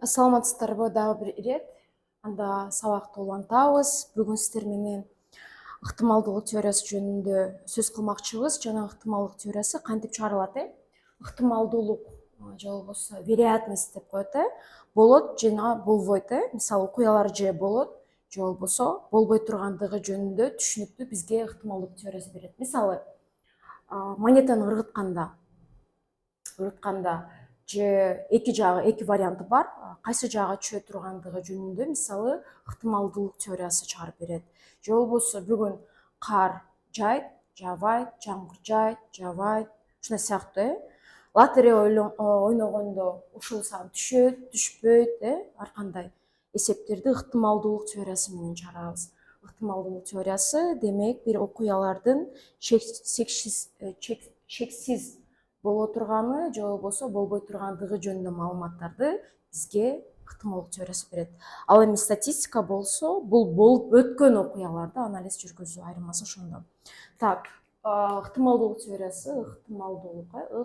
Саламатсыздарбы дагы бир ирет. Анда сабакты улантабыз. Бүгүн сиздер менен ыктымалдуулук теориясы жөнүндө сөз кылмакчыбыз. Жана ыктымалдуулук теориясы кантип чыгарылат? Ыктымалдуулук же болбосо вероятность деп коет. Болот жана болбойт. Мисалы окуялар же болот же болбосо болбой тургандыгы жөнүндө түшүнүктү бизге ыктымалдуулук теориясы берет. Мисалы монетаны ырытканда же эки варианты бар. Кайсы жагы чөө тургандыгы жөнүндө мисалы ыктымалдуулук теориясы чыгарып берет. Же болбосо бүгүн кар жайт, жаабайт, жамгыр жайт, жаабайт, ушундай сыяктуу. Лотерея ойногондо ушул сан түшөт, түшпөйт, ар кандай эсептерди ыктымалдуулук теориясы менен чыгарабыз. Ыктымалдуулук теориясы демек бир окуялардын чексиз боло турганы же болбосо болбой тургандыгы жөнүндө маалыматтарды бизге ыктымалдуулук теориясы берет. Ал эми статистика болсо бул болуп өткөн окуяларды анализ жүргүзүү, айырмасы ошондо. Так, ыктымалдуулук теориясы, ыктымалдуулук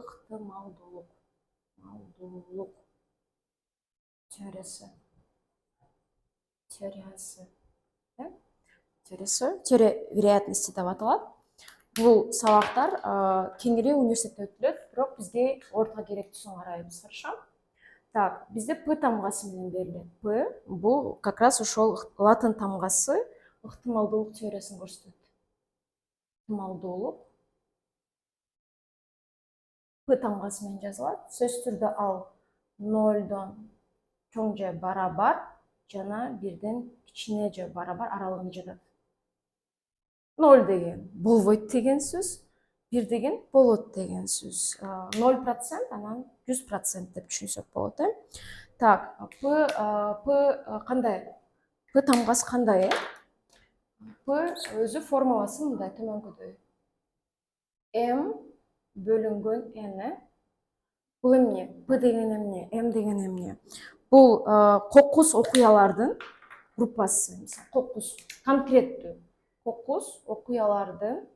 теориясы. Теория вероятности деп аталат. Бул сабактар кеңири университетте өтүлөт, бирок бизге орто керектүүсүн карайбыз, хорошо? Так, бизде П тамгасы менен берилет. П бул как раз ошол латын тамгасы ыктымалдуулук теориясын көрсөтөт. Ыктымалдуулук П тамгасы менен жазылат. Сөзсүз түрдө ал 0дон чоң же барабар жана 1ден кичине же барабар аралыгында жатат. 0 деген болбойт деген сөз, 1 деген болот деген сөз. 0% анан 100% деп түшүнсөк болот. Так, П кандай? П тамгасы кандай? П өзү формуласы мындай төмөнкүдөй. М бөлүнгөн N. Бул эмне? П деген эмне? М деген эмне? Бул кокус окуялардын группасы. Мисалы, кокус конкреттүү. Кокус окуялардын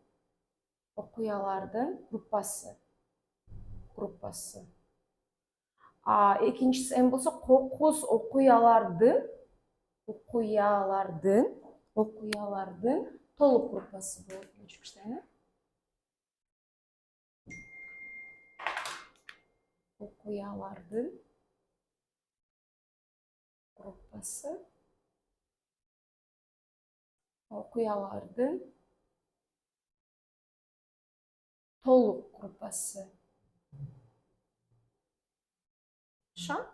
группасы. Экинчиси М болсо кокус окуялардын толук группасы болот. Окуялардын группасы. Окуялардын толук группасы.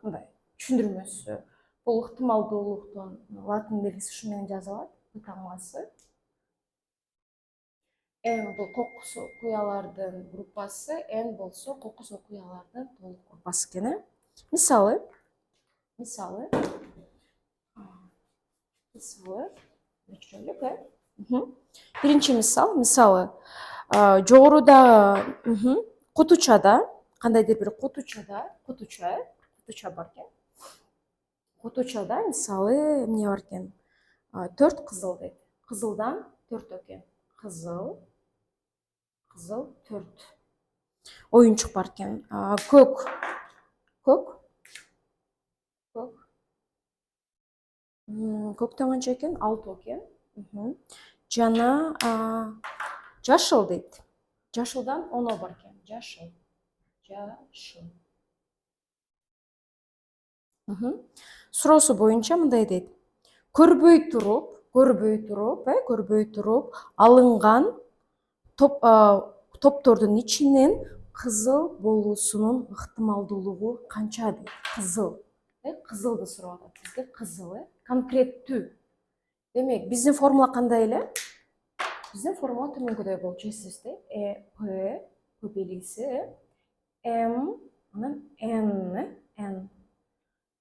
Мындай түшүндүрмөсү. Бул ыктымалдуулуктун латын белгиси ушу менен жазылат. П тамгасы. М бул кокус окуялардын группасы, N болсо кокус окуялардын толук группасы экен. Мисалы биринчи мисалы жогоруда кутучада, кандайдыр бир кутуча бар экен. Кутучада мисалы эмне бар экен? 4 кызыл дейт. Кызылдан 4 экен. Кызыл 4. Оюнчук бар экен. Көк канча экен? 6 экен. Жана жашыл дейт. Жашылдан 10 бар экен. Жашыл. Суроосу боюнча мындай дейт. Көрбөй туруп алынган топтордун ичинен кызыл болуусунун ыктымалдуулугу канча дейт. Кызылды сурап атат бизге. Кызыл, конкреттүү. Демек, биздин формула кандай эле? Биздин формула төмөнкүдөй болчу, эсиңизде. П белгиси, М анан N.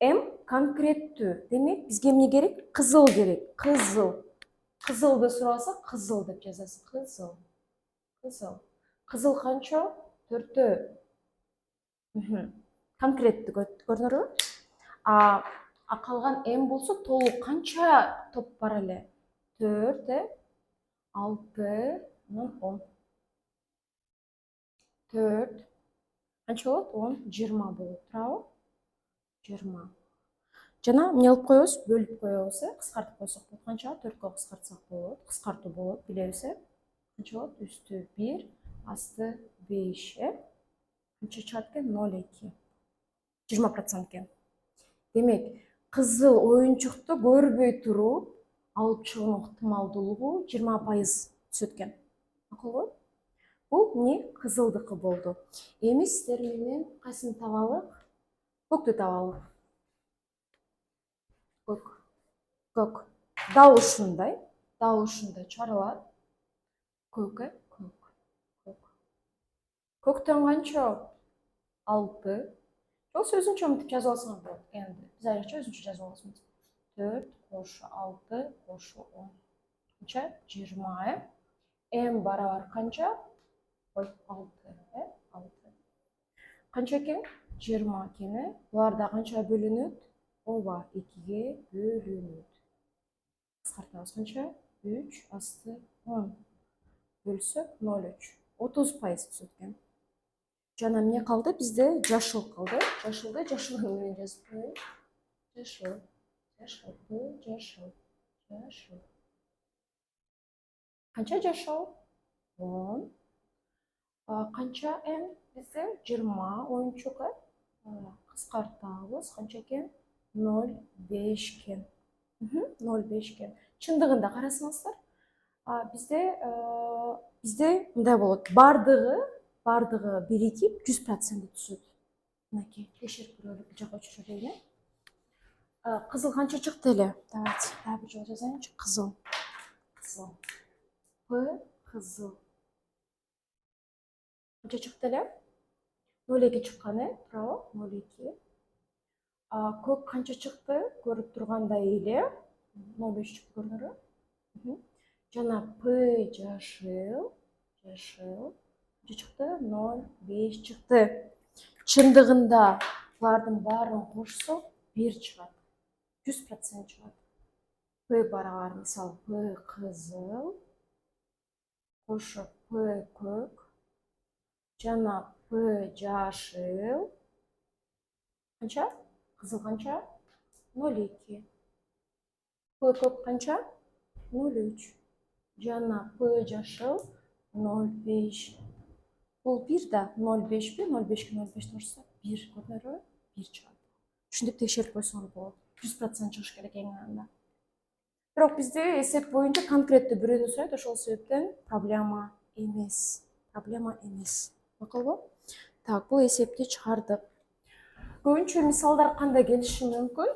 М конкреттүү. Демек, бизге эмне керек? Кызыл керек. Кызылды сураса, кызыл деп жазасыз. Кызыл канча? 4. Конкреттүү көрдүңөрбү? Калган М болсо толук канча топ бар эле? 4, 6, 10. 4 канча болот? 10, 20 болот, туурабы? 20. жана эмне кылып коебуз, бөлүп коебуз, кыскартып койсок болот. Канча? 4кө кыскартсак болот. Кыскартуу болот, билебиз, канча болот? Үстү 1, асты 5, канча чыгат экен? 0,2. 20% экен. Демек, кызыл оюнчукту көрбөй туруп алып чыгуунун ыктымалдуулугу 20% түшөт экен. Макулбу? Бул эмне? Кызылдыкы болду. Эми сиздер менен кайсыны табалык? Көктү табалык. Көк. Дал ушундай чыгарылат. Көк. Көктөн канча? 6. Жол өзүнчө мынтип жазып алсаңар болот. Эми биз айрыкча өзүнчө жазып алабыз. 4 кошу 6 кошу 10. Канча? 20. М барабар канча? 6. 6. Канча экен? 20 экен. Буларда канча бөлүнөт? Ооба, 2ге бөлүнөт. Кыскартабыз канча? 3 асты 10. Бөлсөк 0,3. 30% түшөт экен. Жана эмне калды? Бизде жашыл калды. Жашыл менен жазып коелу. Жашыл. Канча жашыл? 10. Канча М бизде? 20 оюнчук. Кыскартабыз. Канча экен? 0,5 экен. 0,5 экен. Чындыгында карасаңыздар, бизде мындай болот. Бардыгы биригип 100% түшөт. Мынакей, текшерип көрөлү, бул жака өчүрүп эле. Кызыл канча чыкты эле? Давайте, дагы бир жолу жазайынчы. Кызыл. П кызыл. Канча чыкты эле? 0,2 чыккан, туурабы? 0,2. Көк канча чыкты? Көрүп тургандай эле 0,5 чыкты, көрдүңөрбү? Жана П жашыл. Канча чыкты? 0,5 чыкты. Чындыгында булардын баарын кошсок 1 чыгат. 100% чыгат. П барабар, мисалы, П кызыл кошу П көк жана П жашыл. Канча? Кызыл канча? 0,2. П көк канча? 0,3. Жана П жашыл 0,5. Бул 1 да 0,5 бе? 0,5 ке 0,5 кошсок 1, көрдүңөрбү? 1 чыгат. Ушинтип текшерип койсоңор болот. 100% чыгыш керек эң анда. Бирок бизде эсеп боюнча конкреттүү бирөөнү сурайт, ошол себептен проблема эмес. Макулбу? Так, бул эсепти чыгардык. Көбүнчө мисалдар кандай келиши мүмкүн?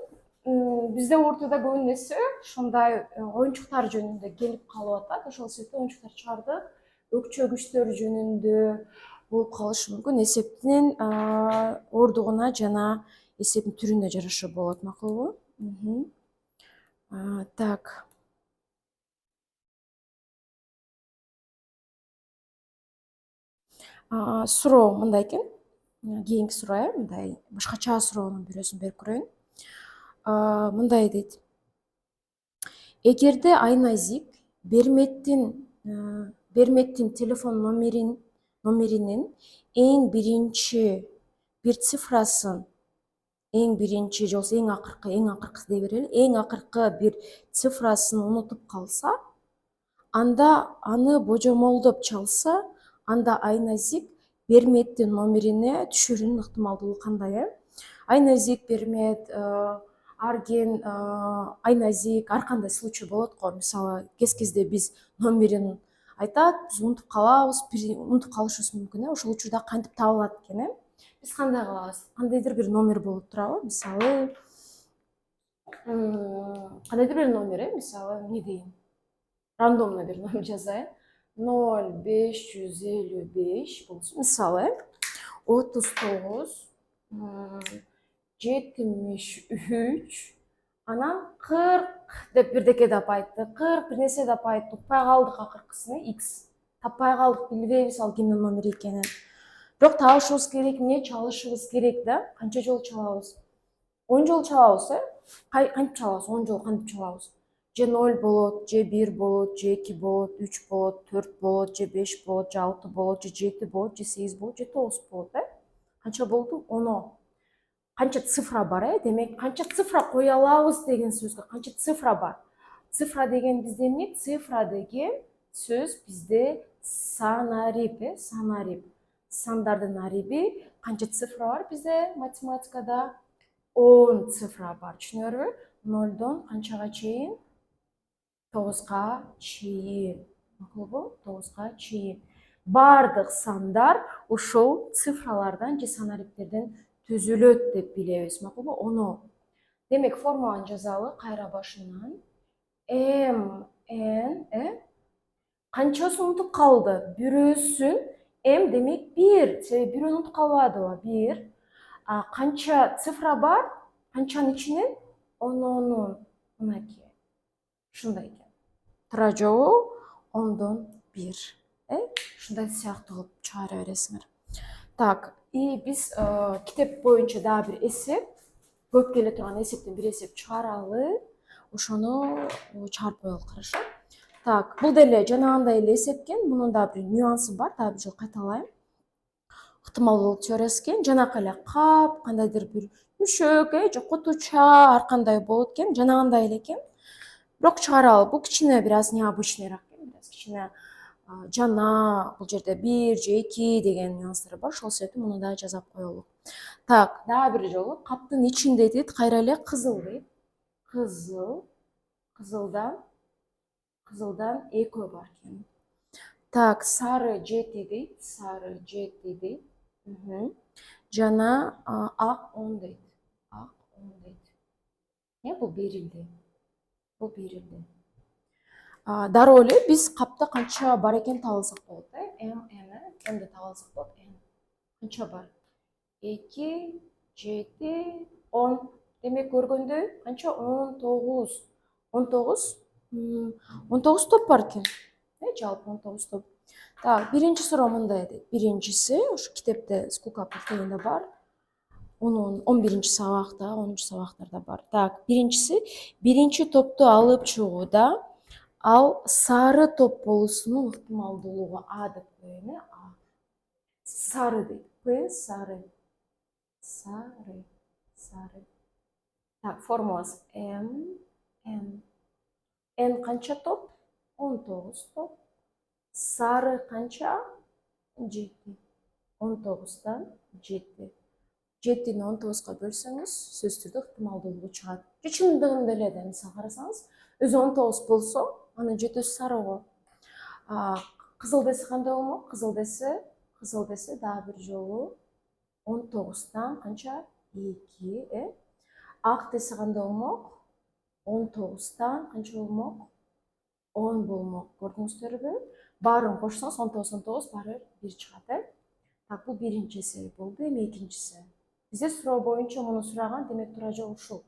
Бизде ортодо көбүнесе ушундай оюнчуктар жөнүндө келип калып атат. Ошол себептен оюнчуктар чыгардык. Өкчөгүчтөр жөнүндө болуп калышы мүмкүн. Эсептин ордугуна жана эсептин түрүнө жараша болот, макулбу? Так. Суроо мындай экен. Кийинки суроо, мындай башкача суроонун бирөөсүн берип көрөйүн. Мындай дейт. Эгерде Айназик Берметтин телефон номеринин эң биринчи бир цифрасын, эң биринчи же болбосо эң акыркы дей берели, эң акыркы бир цифрасын унутуп калса, анда аны божомолдоп чалса, анда Айназик Берметтин номерине түшөрүнүн ыктымалдуулугу кандай? Айназик, Бермет, Арген, Айназик, ар кандай случай болот го. Мисалы, кезде биз номерин айтат, биз унутуп калабыз, унутуп калышыбыз мүмкүн. Ошол учурда кантип табылат экен? Биз кандай кылабыз? Кандайдыр бир номер болот турабы? Мисалы, кандайдыр бир номер, мисалы, эмне дейин? Рандомно бир номер жазайын. 0555 болсун, мисалы, 39 73 анан 40 деп бирдеке деп айтты, 40 бир нерсе деп айтты, укпай калдык акыркысын, X. Таппай калдык, билбейбиз ал кимдин номери экенин. Бирок табышыбыз керек, эмне чалышыбыз керек да? Канча жолу чалабыз? 10 жолу чалабыз, кантип чалабыз? 10 жолу кантип чалабыз? Же 0 болот, же 1 болот, же 2 болот, 3 болот, 4 болот, же 5 болот, же 6 болот, же 7 болот, же 8 болот, же 9 болот, Канча болду? 10. Қанша цифра бар, демек қанша цифра қоя алабыз деген сөзге қанша цифра бар. Цифра деген бізде не? Цифра деген сөз бізде санариб, санариб. Сандардың арибі қанша цифра бар бізде математикада? 10 цифра бар. Түсінербі? 0-дан қаншаға чейін? 9-ға чейін. Мақұл бұл? 9-ға чейін. Бардық сандар ушул цифралардан же санариптерден түзүлөт деп билебиз. Мақұл бұл? Оны. Демек формуланы жазалы кайра башынан. М, Н, канчасы унутуп калды? Бирөөсүн М демек 1. Себеби бирөөнү унутуп калбадыбы? 1. Канча цифра бар? Канчанын ичинен? 10-ның. Мынакей. Ушундай экен. Туура жообу 10-дан 1. Ушундай сыяктуу кылып чыгара бересиңер. Так, биз китеп боюнча дагы бир эсеп, көп келе турган эсептен бир эсеп чыгаралы. Ошону чыгарып коелу, хорошо? Так, бул деле жанагындай эле эсеп экен. Мунун дагы бир нюансы бар. Дагы бир жолу кайталайм. Ыктымалдуулук теориясы экен. Жанакы эле кап, кандайдыр бир мүшөк, же кутуча, ар кандай болот экен. Жанагындай эле экен. Бирок чыгаралы. Бул кичине бир аз необычныйраак экен. Бир аз кичине жана, бул жерде 1 же 2 деген нюанстар бар. Ошол себептен муну да жазап коелу. Так, дагы бир жолу каптын ичинде дейт, кайра эле кызыл дейт. Кызыл, кызылдан экөө бар экен. Так, сары 7 дейт, сары 7 дейт. Жана ак 10 дейт. Ак 10 дейт. Бул берилди. Бул берилди. Дароо эле биз капта канча бар экен таба алсак болот, Мди таба алсак болот. Канча бар? 2, 7, 10. Демек көргөндө канча? 19. 19? 19 топ бар экен. Жалпы 19 топ. Так, биринчи суроо мындай дейт. Биринчиси, ушу китепте скука китебинде бар. 11-чи сабакта, 10-чу сабактарда бар. Так, биринчиси, биринчи топту алып чыгууда ал сары топ болуусунун ыктымалдуулугу А деп коеюн, А. Сары дейт. П, сары. Сары. Сары. Так, формуласы М. Н канча топ? 19 топ. Сары канча? 7. 19-дан 7. 7-ни 19-га бөлсөңүз, сөзсүз түрдө ыктымалдуулугу чыгат. Чындыгында эле да, мисалы карасаңыз, өзү 19 болсо, анын 7-сү сары го. Кызыл десе кандай болмок? Кызыл десе дагы бир жолу 19-дан канча? 2, Ак десе кандай болмок? 19-дан канча болмок? 10 болмок. Көрдүңүздөрбү? Баарын кошсоңуз 19 баары 1 чыгат, Так, бул биринчиси болду. Эми экинчиси. Бизде суроо боюнча муну сураган, демек туура жол ушул.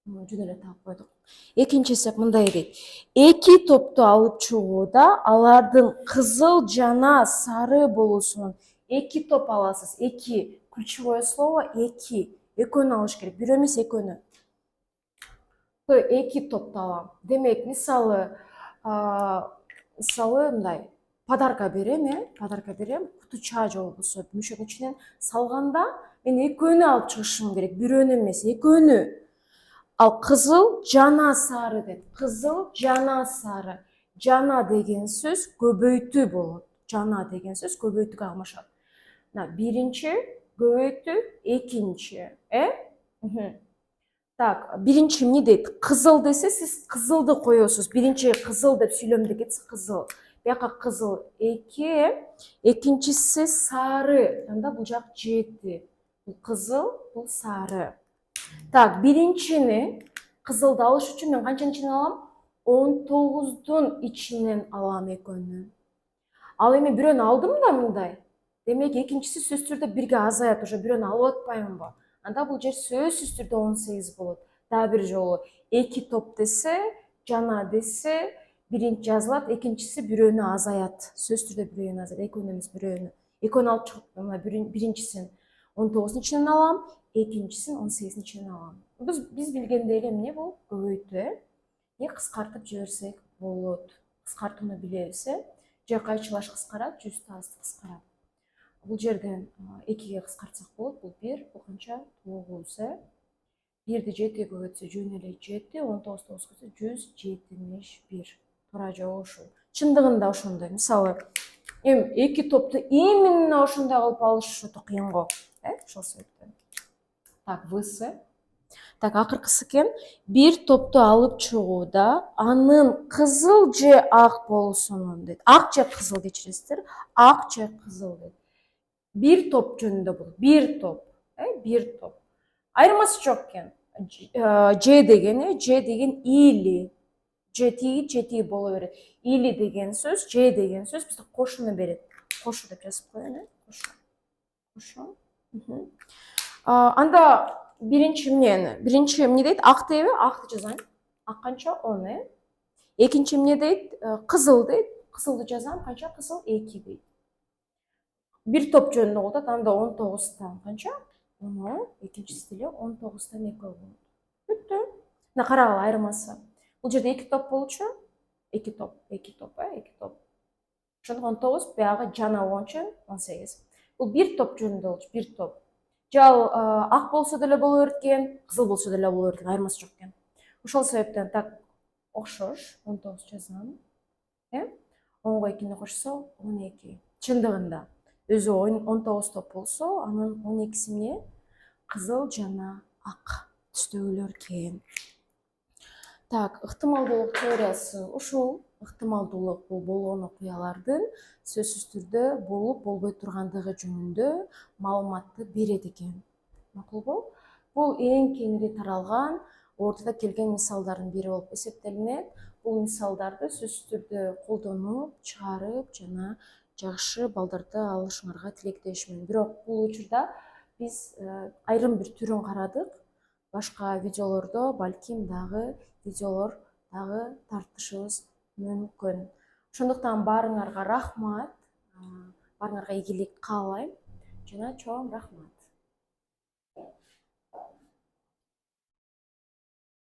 Жөн эле таап койдук. Экинчиси мындай дейт. Эки топту алып чыгууда алардын кызыл жана сары болуусунун эки топ аласыз. Эки. Ключевое слово эки. Экөөнү алыш керек. Бирөө эмес, экөөнү. Эки топту алам. Демек, мисалы мындай подарка берем, кутуча же болбосо мүшөктүн ичинен салганда мен экөөнү алып чыгышым керек, бирөөнү эмес, экөөнү. Ал кызыл жана сары деп. Кызыл жана сары. Жана деген сөз көбөйтүү болот. Жана деген сөз көбөйтүүгө калмашат. Биринчи көбөйтүү, экинчи, Так, биринчи эмне дейт? Кызыл десе, сиз кызылды коесуз. Биринчи кызыл деп сүйлөмдө кетсе кызыл. Бияка кызыл 2, экинчиси сары. Анда бул жак 7. Бул кызыл, бул сары. Так, биринчини кызылды алыш үчүн мен канчанын ичинен алам? 19-дун ичинен алам экөөнү. Ал эми бирөөнү алдым да мындай. Демек экинчиси сөзсүз түрдө бирге азаят, уже бирөөнү алып атпаймынбы? Анда бул жер сөзсүз түрдө 18 болот. Дагы бир жолу 2 топ десе, жана десе, биринчи жазылат, экинчиси бирөөнү азаят. Сөзсүз түрдө бирөөнү азаят, экөөнү эмес, бирөөнү. Экөөнү алып чыгып, биринчисин 19-дун ичинен алам, экинчисин 18-дин ичинен алам. Биз билгендей эле эмне бул? Көбөйтүү, кыскартып жиберсек болот. Кыскартууну билебиз, же кайчылаш кыскарат, жүз тазды кыскарат. Бұл жерден 2-ге қысқартсақ болады. Бұл 1, бұл қанша? 9. 1-ді 7-ге көбейтсе жөн эле 7, 19 9 көбейтсе 171. Туура жол ушул. Чындыгында ошондой. Мисалы, эки топту именно ошондой кылып алыш өтө кыйын го. Ошол себептен. Так, ВС. Так, акыркысы экен. Бир топту алып чыгууда анын кызыл же ак болуусунун дейт. Ак же кызыл кечиресиздер. Ак же кызыл дейт. Бир топ жөнүндө болот. Бир топ. Бир топ. Айырмасы жок экен. Ж деген или. Жети боло берет. Или деген сөз, Ж деген сөз бизде кошуну берет. Кошу деп жазып коеюн, кошу. Анда биринчи эмне дейт? Ак дейби? Акты жазайын. Ак канча? 10. Экинчи эмне дейт? Кызыл дейт. Кызылды жазам. Канча? Кызыл 2 дейт. Бир топ жөнүндө болот. Анда 19тан канча? 10. Экинчиси деле 19тан 2 болот. Бүттү. Мына карагыла айырмасы. Бул жерде 2 топ болчу. 2 топ. Ошондо 19, биягы жана 10 18. Бул бир топ жөнүндө болчу, бир топ. Жал ак болсо деле боло берет экен, кызыл болсо деле боло берет экен, айырмасы жок экен. Ошол себептен так окшош 19 жазам. 10го 2-ни кошсо 12. Чындыгында өзү 19 топ болсо, анын 12си эмне? Кызыл жана ак түстөгүлөр экен. Так, ыктымалдуулук теориясы ушул. Ыктымалдуулук бул болгон окуялардын сөзсүз түрдө болуп болбой тургандыгы жөнүндө маалыматты берет экен. Макулбу? Бул эң кеңири таралган, ортодо келген мисалдардын бири болуп эсептелинет. Бул мисалдарды сөзсүз түрдө колдонуп, чыгарып жана жакшы балдарды алышыңарга тилектешмин. Бирок бул учурда биз айрым бир түрүн карадык. Башка видеолордо балким дагы видеолор дагы тартышыбыз мүмкүн. Ошондуктан баарыңарга рахмат. Баарыңарга ийгилик каалайм жана чоң рахмат.